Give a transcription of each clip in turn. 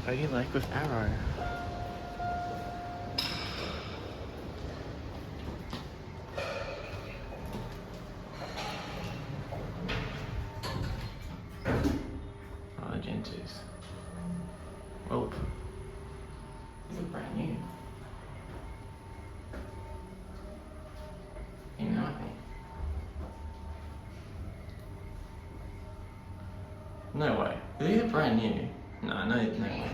Otilec with arrow. Oh, the Gen2s. Well, these are brand new. You know what I mean? No way. These are brand new. No way.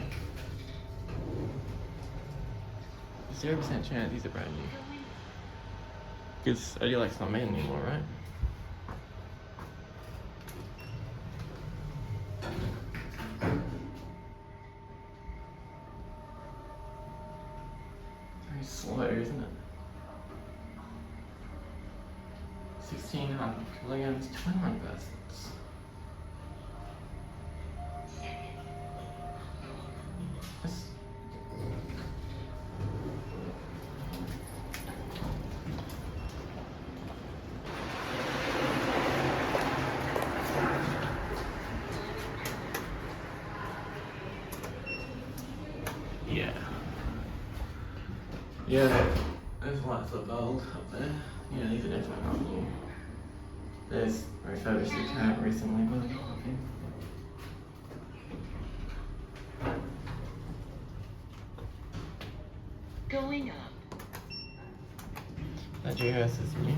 0% chance these are brand new. Because Otilec's not made anymore, right? Very slow, isn't it? 1600 kilograms, 21 percents. Yeah, there's lots of gold up there. Yeah, these are definitely not new. There's refurbished the cab recently, but I think. Going up. That Dewhurst is new.